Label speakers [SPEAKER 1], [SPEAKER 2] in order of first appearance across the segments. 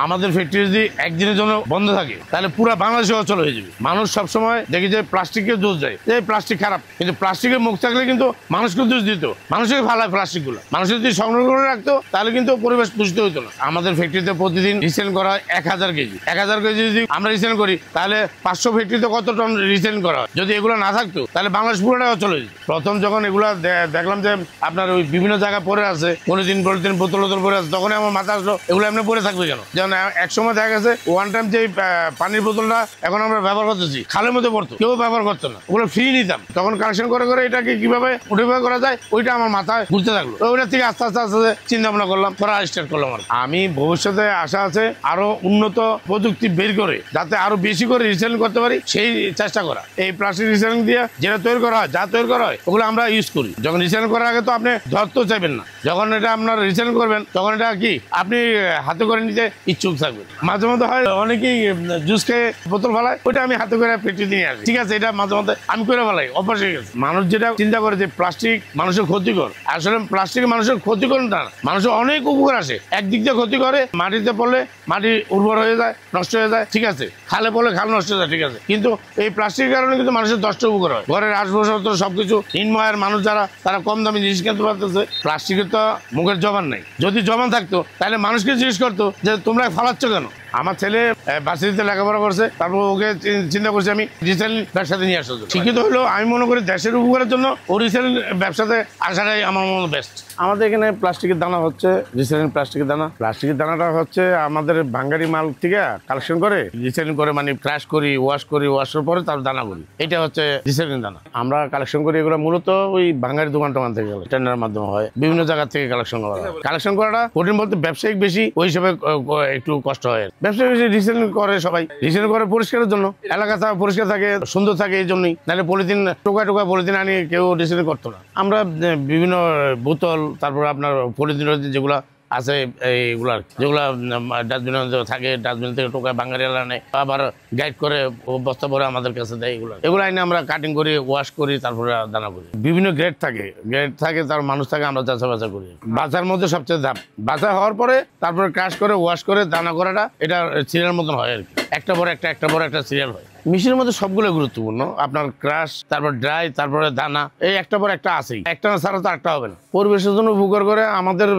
[SPEAKER 1] আমাদের ফ্যাক্টরি যদি একদিনের জন্য বন্ধ থাকে তাহলে পুরো বাংলাদেশে অচল হয়ে যাবে। মানুষ সবসময় দেখি যে প্লাস্টিকের দোষ দেয়, যে প্লাস্টিক খারাপ, কিন্তু প্লাস্টিকের মুখ থাকলে কিন্তু মানুষকে দোষ দিত, মানুষকে ফালায় প্লাস্টিকগুলো। মানুষ যদি সংগ্রহ করে রাখতো তাহলে কিন্তু পরিবেশ দূষিত হইতো না। আমাদের ফ্যাক্টরিতে প্রতিদিন রিসাইকেল করা হয় 1000 কেজি। 1000 কেজি যদি আমরা রিসাইকেল করি তাহলে 500 ফ্যাক্টরিতে কত টন রিসাইকেল করা হয়। যদি এগুলো না থাকতো তাহলে বাংলাদেশ পুরোটাই অচল হয়ে যেত। প্রথম যখন এগুলো দেখলাম যে আপনার ওই বিভিন্ন জায়গায় পড়ে আছে, পলিথিন বোতল পড়ে আছে, তখনই আমার মাথা আসলো এগুলো এমনি পড়ে থাকবে কেন। যেমন এক সময় দেখা গেছে ওয়ান টাইম যে পানির বোতলটা এখন আমরা ব্যবহার করতেছি, খালের মধ্যে পড়তো, কেউ ব্যবহার করতো না, ওগুলো ফ্রি নিতাম। তখন কালেকশন করে করে এটাকে কিভাবে মডিফাই করা যায় ওইটা আমার মাথায় ঘুরতে থাকলো। ওইটা থেকে আস্তে আস্তে আস্তে চিন্তা ভাবনা করলাম, করা স্টার্ট করলাম। আমি ভবিষ্যতে আশা আছে আরো উন্নত প্রযুক্তি বের করে যাতে আরো বেশি করে রিসাইকেল করতে পারি, সেই চেষ্টা করা। এই প্লাস্টিক রিসাইকেল দিয়ে যেটা তৈরি করা হয়, যা তৈরি করা হয় ওগুলো আমরা ইউজ করি। যখন রিসাইকেল করার আগে তো আপনি ধরতেও চাইবেন না, যখন এটা আপনার রিসাইকেল করবেন তখন এটা কি আপনি হাতে করে নিতে ইচ্ছুক থাকবেন। মাঝে মধ্যে হয় অনেকেই জুস খেয়ে বোতল ফেলায়, ওইটা আমি হাতে করে পেটে নিয়ে আসি, ঠিক আছে, এটা মাঝে মধ্যে আমি করে ফেলাই, অভ্যাস হয়ে গেছে। মানুষ যেটা চিন্তা করে যে প্লাস্টিক মানুষের ক্ষতিকর, আসলে প্লাস্টিক মানুষের ক্ষতিকর না, মানুষের অনেক উপকার আসে। একদিক দিয়ে ক্ষতি করে, মাটিতে পড়লে মাটি উর্বর হয়ে যায়, নষ্ট হয়ে যায়, ঠিক আছে, খালে পড়লে খাল নষ্ট হয়ে যায়, ঠিক আছে, কিন্তু এই প্লাস্টিকের কারণে কিন্তু মানুষের 10টা উপকার হয়। ঘরের আসবাবপত্র সবকিছু নিম্নআয়ের মানুষ যারা, তারা কম দামে জিনিস কিনতে পারতেছে। প্লাস্টিকের তো মুখের জবান নাই, যদি জবান থাকতো তাহলে মানুষকে জিজ্ঞেস করতো যে তোমরা ফালাচ্ছ কেন। আমার ছেলে ভার্সিটিতে লেখাপড়া করছে, তারপর ওকে চিন্তা করছি আমি রিসাইকেল ব্যবসাতে নিয়ে আসতে। শিক্ষিত হলেও আমি মনে করি দেশের উপকারের জন্য ও রিসাইকেল ব্যবসাতে আসাটাই আমার মনে বেস্ট। আমাদের এখানে প্লাস্টিকের দানা হচ্ছে রিসাইকেল প্লাস্টিকের দানা। প্লাস্টিকের দানাটা হচ্ছে আমাদের বাঙালি মাল থেকে কালেকশন করে রিসাইকেল করে, মানে ক্রাশ করি, ওয়াশের পরে তার দানা করি, এটা হচ্ছে রিসাইকেল দানা। আমরা কালেকশন করি এগুলো মূলত ওই বাঙালি দোকান থেকে টেন্ডারের মাধ্যমে হয়, বিভিন্ন জায়গা থেকে কালেকশন করা হয়। কালেকশন করাটা কঠিন বলতে ব্যবসায়িক বেশি, ওই হিসেবে একটু কষ্ট হয়। ব্যবসা বেশি রিসাইকেল করে, সবাই রিসাইকেল করে পরিষ্কারের জন্য, এলাকা পরিষ্কার থাকে, সুন্দর থাকে, এই জন্যই। নাহলে পলিথিন টোকা পলিথিন আনি কেউ রিসাইকেল করতো না। আমরা বিভিন্ন বোতল, তারপর আপনার পলিথিন যেগুলা আছে এইগুলা, যেগুলা ডাস্টবিনের থাকে, ডাস্টবিন থেকে টোকা বাঙালিরা নেয়, আবার গাইড করে বস্তা ভরে আমাদের কাছে দেয়। এগুলো আইনে আমরা কাটিং করি, ওয়াশ করি, তারপরে দানা করি। বিভিন্ন গ্রেড থাকে, তার মানুষ থাকে, আমরা বাছা করি। বাছার মধ্যে সবচেয়ে দাম, বাছা হওয়ার পরে তারপরে ক্রাশ করে, ওয়াশ করে দানা করাটা, এটা সিরিয়াল মতন হয় আর কি, একটা পর একটা সিরিয়াল হয়। মেশিনের মধ্যে সবগুলো গুরুত্বপূর্ণ, আপনার ক্রাশ, তারপর ড্রাই, তারপরে দানা, এই একটা পর একটা আছেই, একটা ছাড়া তো একটা হবে না। পরিবেশের জন্য উপকার করে আমাদের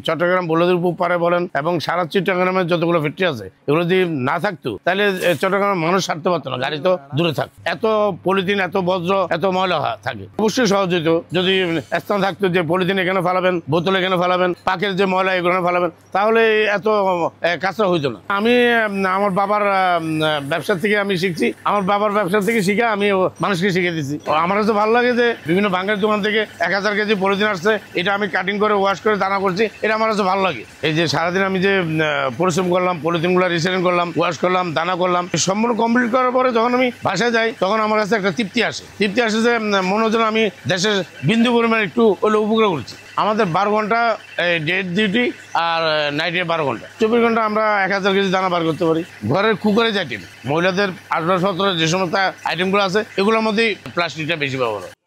[SPEAKER 1] চট্টগ্রাম বলদিরপুর পারে বলেন এবং সারা চিটাগাংয়ের যতগুলো ফ্যাক্টরি আছে, এগুলো যদি না থাকতো তাহলে চট্টগ্রামের মানুষ ছাড়তে পারতো না, গাড়ি তো দূরে থাক। এত পলিথিন, এত বজ্র, এত ময়লা থাকে, অবশ্যই সহজ হইতো যদি স্থান থাকতো যে পলিথিন এখানে ফেলাবেন, বোতল এখানে ফেলাবেন, পাকের যে ময়লা এগুলো ফেলাবেন, তাহলে এত কাঁচা হইতো না। আমি আমার বাবার ব্যবসা থেকে আমি শিখছি, আমার বাবার ব্যবসা থেকে শিখে আমি মানুষকে শিখে দিচ্ছি। আমার কাছে ভালো লাগে যে বিভিন্ন বাঙালির দোকান থেকে 1000 কেজি পলিথিন আসছে, এটা আমি কাটিং করে ওয়াশ করে দানা করছি, এটা আমার কাছে ভালো লাগে। এই যে সারাদিন আমি যে পরিশ্রম করলাম, পলিথিনগুলো রিসাইকেল করলাম, ওয়াশ করলাম, দানা করলাম, সম্পূর্ণ কমপ্লিট করার পরে যখন আমি বাসায় যাই তখন আমার কাছে একটা তৃপ্তি আসে যে মনে হচ্ছে আমি দেশের বিন্দু পরিমাণ একটু উপকার করছি। আমাদের 12 ঘন্টা ডেট ডিউটি আর নাইটে 12 ঘন্টা, 24 ঘন্টা আমরা 1000 কেজি দানা বার করতে পারি। ঘরের কুকারেজ আইটেম, মহিলাদের আসবাবপত্র যে সমস্ত আইটেমগুলো আছে এগুলোর মধ্যেই প্লাস্টিকটা বেশি ব্যবহার হয়।